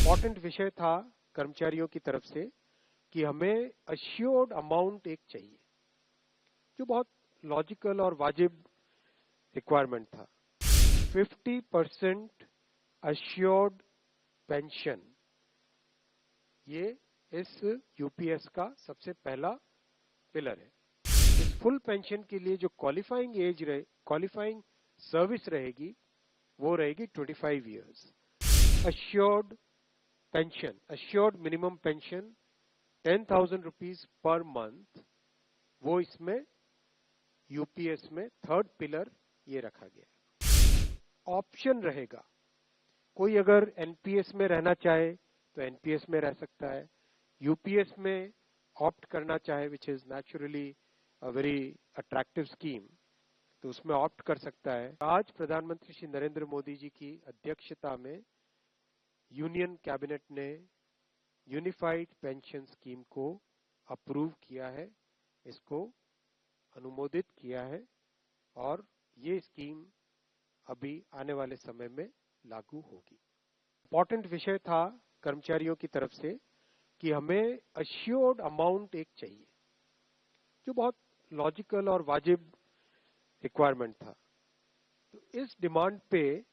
Important विषय था कर्मचारियों की तरफ से कि हमें अश्योर्ड अमाउंट एक चाहिए, जो बहुत लॉजिकल और वाजिब रिक्वायरमेंट था। 50% अश्योर्ड पेंशन, ये इस यूपीएस का सबसे पहला पिलर है। इस फुल पेंशन के लिए जो क्वालिफाइंग सर्विस रहेगी वो रहेगी 25 years. Assured pension, assured minimum pension 10,000 rupees per month, वो इसमें यूपीएस में थर्ड पिलर ये रखा गया। ऑप्शन रहेगा, कोई अगर एनपीएस में रहना चाहे तो एनपीएस में रह सकता है, यूपीएस में ऑप्ट करना चाहे which is naturally a very attractive scheme, तो उसमें ऑप्ट कर सकता है। आज प्रधानमंत्री श्री नरेंद्र मोदी जी की अध्यक्षता में यूनियन कैबिनेट ने यूनिफाइड पेंशन स्कीम को अप्रूव किया है, इसको अनुमोदित किया है और ये स्कीम अभी आने वाले समय में लागू होगी। इम्पोर्टेंट विषय था कर्मचारियों की तरफ से कि हमें अश्योर्ड अमाउंट एक चाहिए, जो बहुत लॉजिकल और वाजिब रिक्वायरमेंट था। तो इस डिमांड पे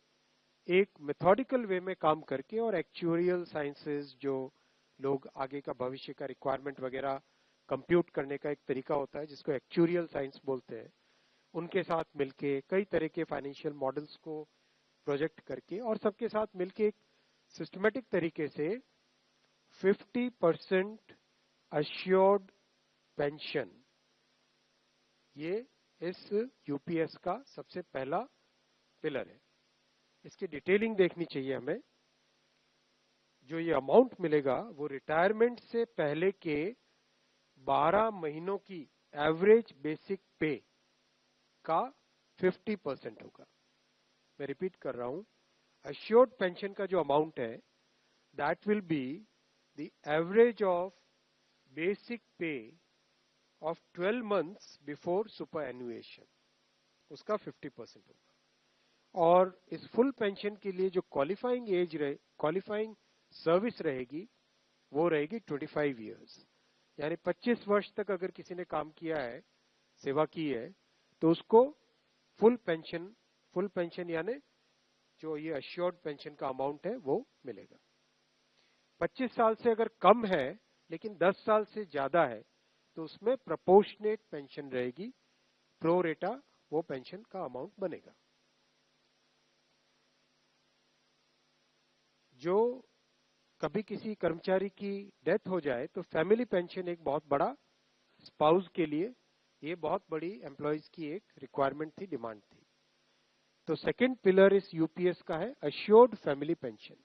एक मेथोडिकल वे में काम करके और एक्चुअरियल साइंसेस, जो लोग आगे का भविष्य का रिक्वायरमेंट वगैरह कंप्यूट करने का एक तरीका होता है जिसको एक्चुअरियल साइंस बोलते हैं, उनके साथ मिलके कई तरह के फाइनेंशियल मॉडल्स को प्रोजेक्ट करके और सबके साथ मिलके एक सिस्टमेटिक तरीके से 50% अश्योर्ड पेंशन, ये इस यूपीएस का सबसे पहला पिलर है। इसकी डिटेलिंग देखनी चाहिए हमें। जो ये अमाउंट मिलेगा वो रिटायरमेंट से पहले के 12 महीनों की एवरेज बेसिक पे का 50% होगा। मैं रिपीट कर रहा हूं, अश्योर्ड पेंशन का जो अमाउंट है that will be the average of basic पे ऑफ 12 मंथ्स बिफोर सुपर एनुएशन, उसका 50% होगा। और इस फुल पेंशन के लिए जो क्वालिफाइंग सर्विस रहेगी वो रहेगी 25 इयर्स, यानी 25 वर्ष तक अगर किसी ने काम किया है, सेवा की है, तो उसको फुल पेंशन यानी जो ये अश्योर्ड पेंशन का अमाउंट है वो मिलेगा। 25 साल से अगर कम है लेकिन 10 साल से ज्यादा है तो उसमें प्रोपोर्शनेट पेंशन रहेगी, प्रो रेटा वो पेंशन का अमाउंट बनेगा। जो कभी किसी कर्मचारी की डेथ हो जाए तो फैमिली पेंशन एक बहुत बड़ा, स्पाउस के लिए ये बहुत बड़ी एम्प्लॉयज की एक रिक्वायरमेंट थी, डिमांड थी। तो सेकंड पिलर इस यूपीएस का है अश्योर्ड फैमिली पेंशन।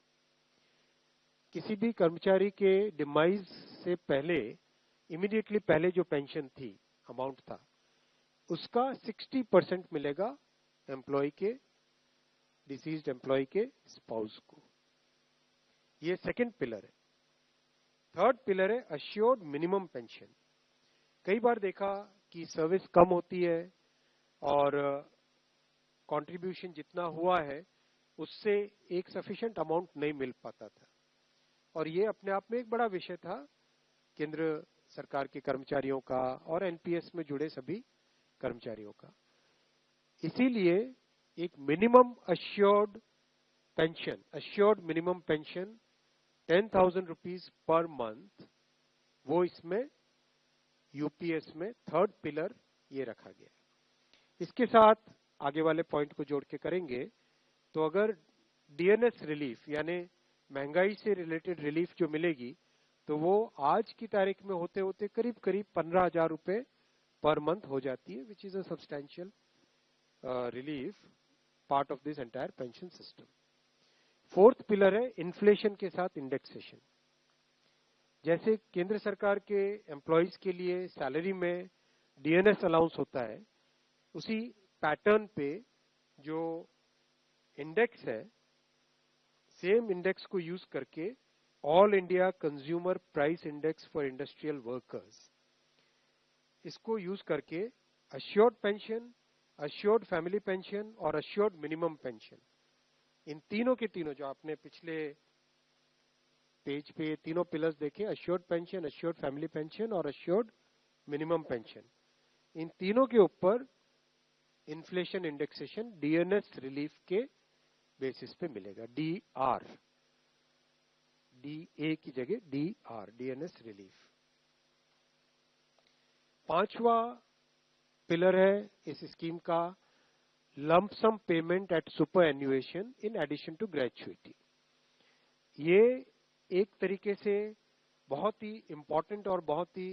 किसी भी कर्मचारी के डिमाइज से पहले, इमीडिएटली पहले जो पेंशन थी, अमाउंट था, उसका 60% मिलेगा एम्प्लॉय के, डिसीज्ड एम्प्लॉय के स्पाउस को। ये सेकंड पिलर है। थर्ड पिलर है अश्योर्ड मिनिमम पेंशन। कई बार देखा कि सर्विस कम होती है और कंट्रीब्यूशन जितना हुआ है उससे एक सफिशिएंट अमाउंट नहीं मिल पाता था, और ये अपने आप में एक बड़ा विषय था केंद्र सरकार के कर्मचारियों का और एनपीएस में जुड़े सभी कर्मचारियों का। इसीलिए एक minimum assured pension, assured minimum pension 10,000 rupees per month, वो इसमें यूपीएस में थर्ड पिलर ये रखा गया। इसके साथ आगे वाले पॉइंट को जोड़ के करेंगे तो अगर डीएनएस रिलीफ यानी महंगाई से रिलेटेड रिलीफ जो मिलेगी तो वो आज की तारीख में होते होते करीब करीब 15,000 रुपए पर मंथ हो जाती है, which is a substantial relief part of this entire pension system. Fourth pillar है इन्फ्लेशन के साथ इंडेक्सेशन। जैसे केंद्र सरकार के एम्प्लॉयज के लिए सैलरी में डीएनएस अलाउंस होता है, उसी पैटर्न पे जो इंडेक्स है, सेम इंडेक्स को यूज करके all India consumer price index for industrial workers, इसको यूज करके assured pension, assured family pension और अश्योर्ड मिनिमम पेंशन, इन तीनों के तीनों जो आपने पिछले पेज पे तीनों पिलर्स देखें, assured pension, assured family pension और अश्योर्ड मिनिमम पेंशन, इन तीनों के ऊपर इन्फ्लेशन इंडेक्सेशन डीएनएस रिलीफ के बेसिस पे मिलेगा, डीआर, डीए की जगह डीआर, डीएनएस रिलीफ। पांचवा पिलर है इस स्कीम का lump sum payment at superannuation in addition to gratuity. ये एक तरीके से बहुत ही इंपॉर्टेंट और बहुत ही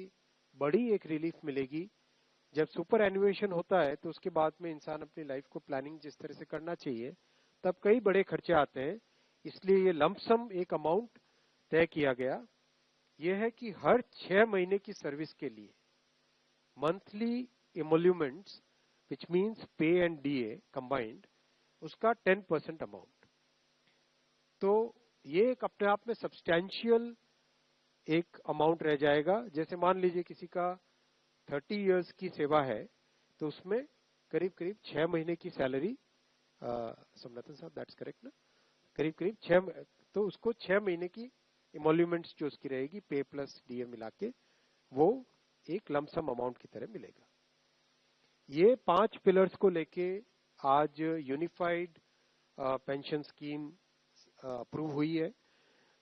बड़ी एक रिलीफ मिलेगी। जब सुपर एन्युएशन होता है तो उसके बाद में इंसान अपनी लाइफ को प्लानिंग जिस तरह से करना चाहिए तब कई बड़े खर्चे आते हैं, इसलिए ये लंप सम एक अमाउंट तय किया गया। यह है कि हर 6 महीने की सर्विस के लिए मंथली इमोल्यूमेंट्स विच मीन्स पे एंड डीए कंबाइंड, उसका 10% अमाउंट। तो ये एक अपने आप में सब्सटैंशियल एक अमाउंट रह जाएगा। जैसे मान लीजिए किसी का 30 इयर्स की सेवा है तो उसमें करीब करीब 6 महीने की सैलरी, सोमनाथन साहब दैट्स करेक्ट ना, करीब करीब 6, तो उसको 6 महीने की इमोल्यूमेंट्स जो उसकी रहेगी पे प्लस डीए मिला के वो एक लमसम अमाउंट की तरह मिलेगा। ये 5 पिलर्स को लेके आज यूनिफाइड पेंशन स्कीम अप्रूव हुई है।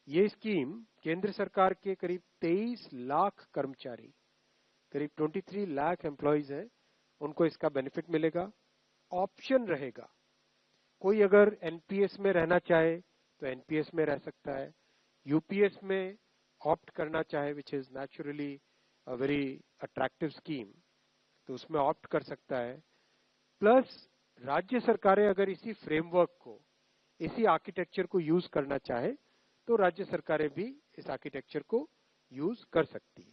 ये स्कीम केंद्र सरकार के करीब 23 लाख कर्मचारी, करीब 23 लाख एम्प्लॉइज हैं, उनको इसका बेनिफिट मिलेगा। ऑप्शन रहेगा, कोई अगर एनपीएस में रहना चाहे तो एनपीएस में रह सकता है, यूपीएस में ऑप्ट करना चाहे which is naturally a very attractive scheme तो उसमें ऑप्ट कर सकता है। प्लस राज्य सरकारें अगर इसी फ्रेमवर्क को, इसी आर्किटेक्चर को यूज करना चाहे तो राज्य सरकारें भी इस आर्किटेक्चर को यूज कर सकती है।